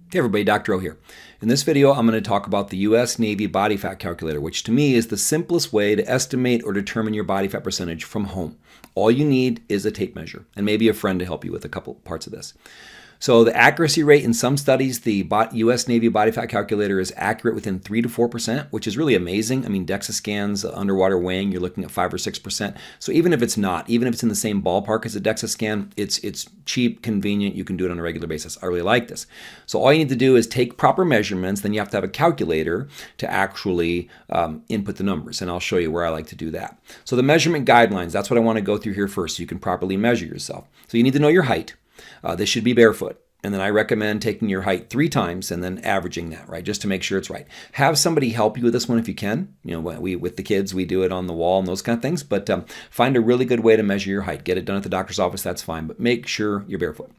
Hey everybody, Dr. O here. In this video, I'm going to talk about the US Navy Body Fat Calculator, which to me is the simplest way to estimate or determine your body fat percentage from home. All you need is a tape measure and maybe a friend to help you with a couple parts of this. So the accuracy rate in some studies, the US Navy Body Fat Calculator is accurate within 3 to 4%, which is really amazing. I mean, DEXA scans, underwater weighing, you're looking at 5 or 6%. So even if it's not, even if it's in the same ballpark as a DEXA scan, it's cheap, convenient, you can do it on a regular basis. I really like this. So all you need to do is take proper measurements, then you have to have a calculator to actually input the numbers, and I'll show you where I like to do that. So the measurement guidelines, that's what I want to go through here first so you can properly measure yourself. So you need to know your height. This should be barefoot. And then I recommend taking your height 3 times and then averaging that, right? Just to make sure it's right. Have somebody help you with this one if you can. You know, with the kids, we do it on the wall and those kind of things. But find a really good way to measure your height. Get it done at the doctor's office, that's fine. But make sure you're barefoot.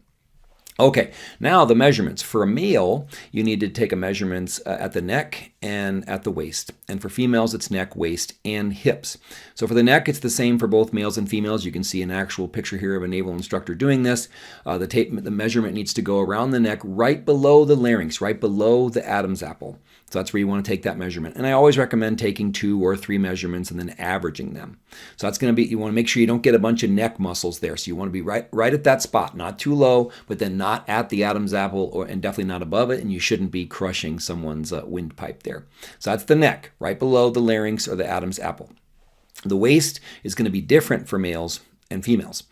Okay, now the measurements. For a male, you need to take a measurements at the neck and at the waist. And for females, it's neck, waist, and hips. So for the neck, it's the same for both males and females. You can see an actual picture here of a naval instructor doing this. The measurement needs to go around the neck, right below the larynx, right below the Adam's apple. So that's where you want to take that measurement. And I always recommend taking 2 or 3 measurements and then averaging them. So that's going to be, you want to make sure you don't get a bunch of neck muscles there. So you want to be right at that spot, not too low, but then not at the Adam's apple and definitely not above it. And you shouldn't be crushing someone's windpipe there. So that's the neck, right below the larynx or the Adam's apple. The waist is going to be different for males and females.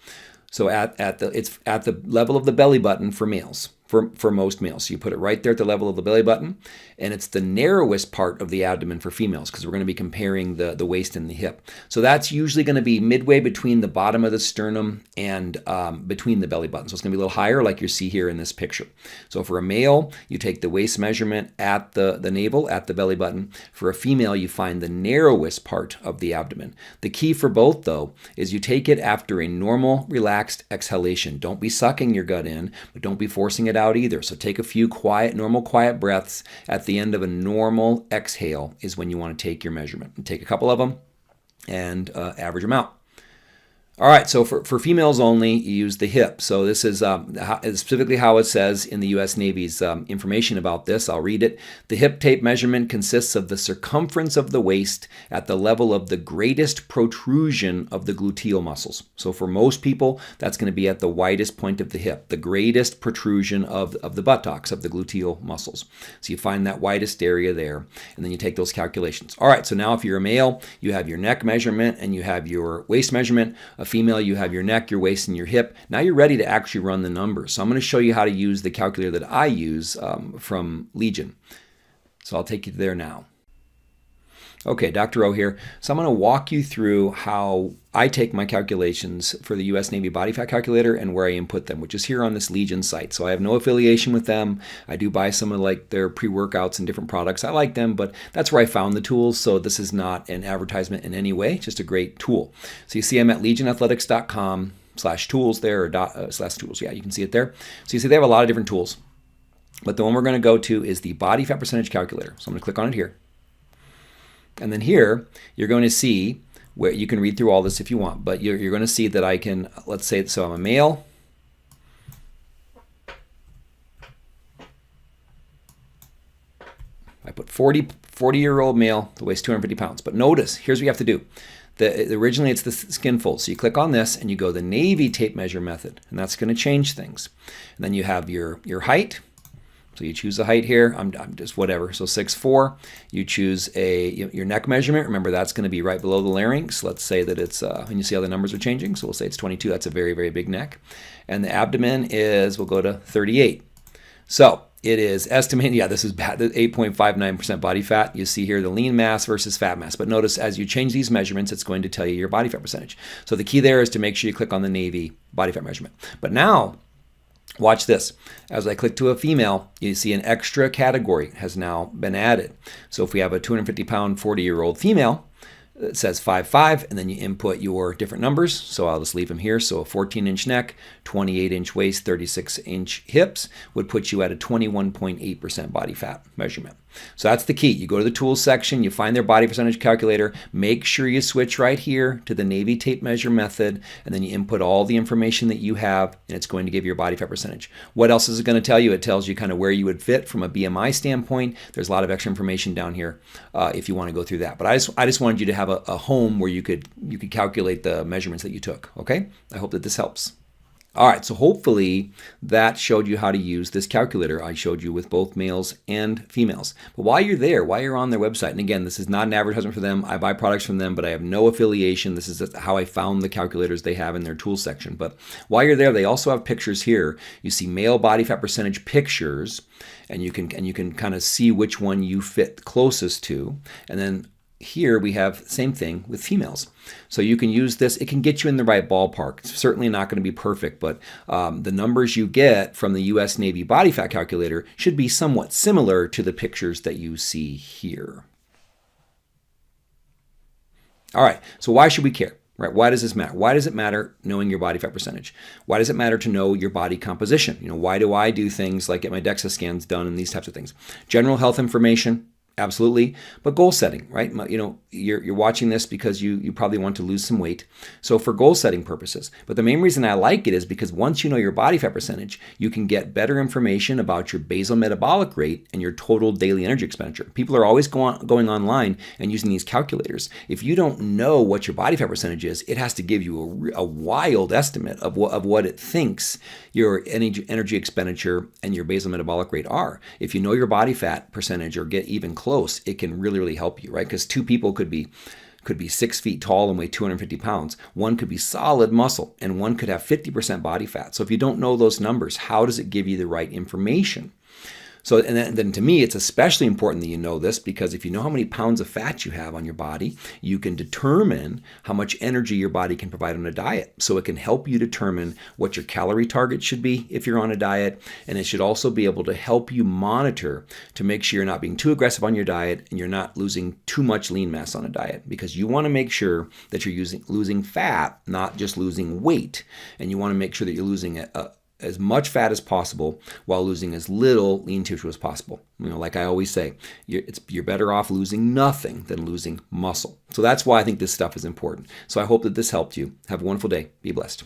So it's at the level of the belly button for males. For most males. So you put it right there at the level of the belly button, and it's the narrowest part of the abdomen for females because we're going to be comparing the waist and the hip. So that's usually going to be midway between the bottom of the sternum and between the belly button. So it's going to be a little higher like you see here in this picture. So for a male, you take the waist measurement at the navel, at the belly button. For a female, you find the narrowest part of the abdomen. The key for both, though, is you take it after a normal, relaxed exhalation. Don't be sucking your gut in, but don't be forcing it out either. So take a few normal quiet breaths at the end of a normal exhale is when you want to take your measurement. And take a couple of them and average them out. All right, so for females only, you use the hip. So this is specifically how it says in the U.S. Navy's information about this. I'll read it. The hip tape measurement consists of the circumference of the waist at the level of the greatest protrusion of the gluteal muscles. So for most people, that's going to be at the widest point of the hip, the greatest protrusion of the buttocks, of the gluteal muscles. So you find that widest area there, and then you take those calculations. All right, so now if you're a male, you have your neck measurement and you have your waist measurement. Female, you have your neck, your waist, and your hip. Now you're ready to actually run the numbers. So I'm going to show you how to use the calculator that I use from Legion. So I'll take you there now. Okay, Dr. O here. So I'm going to walk you through how I take my calculations for the US Navy Body Fat Calculator and where I input them, which is here on this Legion site. So I have no affiliation with them. I do buy some of their pre-workouts and different products. I like them, but that's where I found the tools. So this is not an advertisement in any way, just a great tool. So you see I'm at legionathletics.com/tools there, or /tools. Yeah, you can see it there. So you see they have a lot of different tools, but the one we're going to go to is the Body Fat Percentage Calculator. So I'm going to click on it here. And then here, you're going to see where you can read through all this if you want, but you're going to see that I can, let's say, so I'm a male. I put 40-year-old male that weighs 250 pounds. But notice, here's what you have to do. Originally, it's the skin fold. So you click on this, and you go the Navy tape measure method, and that's going to change things. And then you have your height. So you choose the height here. I'm just whatever. So 6'4". You choose your neck measurement. Remember, that's going to be right below the larynx. Let's say that it's, and you see how the numbers are changing. So we'll say it's 22. That's a very, very big neck. And the abdomen we'll go to 38. So it is estimated, yeah, this is 8.59% body fat. You see here the lean mass versus fat mass. But notice as you change these measurements, it's going to tell you your body fat percentage. So the key there is to make sure you click on the Navy body fat measurement. But now, watch this. As I click to a female, you see an extra category has now been added. So if we have a 250-pound, 40-year-old female, it says 5'5", and then you input your different numbers. So I'll just leave them here. So a 14-inch neck, 28-inch waist, 36-inch hips would put you at a 21.8% body fat measurement. So that's the key. You go to the tools section, you find their body percentage calculator, make sure you switch right here to the Navy tape measure method, and then you input all the information that you have, and it's going to give you your body fat percentage. What else is it going to tell you? It tells you kind of where you would fit from a BMI standpoint. There's a lot of extra information down here if you want to go through that. But I just wanted you to have a home where you could calculate the measurements that you took. Okay? I hope that this helps. All right, so hopefully that showed you how to use this calculator I showed you with both males and females. But while you're there, while you're on their website, and again, this is not an advertisement for them. I buy products from them, but I have no affiliation. This is just how I found the calculators they have in their tools section. But while you're there, they also have pictures here. You see male body fat percentage pictures, and you can kind of see which one you fit closest to. And then here we have the same thing with females. So you can use this. It can get you in the right ballpark. It's certainly not going to be perfect, but the numbers you get from the U.S. Navy body fat calculator should be somewhat similar to the pictures that you see here. All right, so why should we care? Right? Why does this matter? Why does it matter knowing your body fat percentage? Why does it matter to know your body composition? Why do I do things like get my DEXA scans done and these types of things? General health information. Absolutely. But goal setting, right? You're watching this because you probably want to lose some weight. So for goal setting purposes. But the main reason I like it is because once you know your body fat percentage, you can get better information about your basal metabolic rate and your total daily energy expenditure. People are always going online and using these calculators. If you don't know what your body fat percentage is, it has to give you a wild estimate of what it thinks your energy expenditure and your basal metabolic rate are. If you know your body fat percentage or get even close, it can really, really help you, right? Because two people could be 6 feet tall and weigh 250 pounds. One could be solid muscle and one could have 50% body fat. So if you don't know those numbers, how does it give you the right information? So, and then to me, it's especially important that you know this, because if you know how many pounds of fat you have on your body, you can determine how much energy your body can provide on a diet. So it can help you determine what your calorie target should be if you're on a diet. And it should also be able to help you monitor to make sure you're not being too aggressive on your diet and you're not losing too much lean mass on a diet, because you want to make sure that you're losing fat, not just losing weight. And you want to make sure that you're losing as much fat as possible while losing as little lean tissue as possible. Like I always say, you're better off losing nothing than losing muscle. So that's why I think this stuff is important. So I hope that this helped you. Have a wonderful day. Be blessed.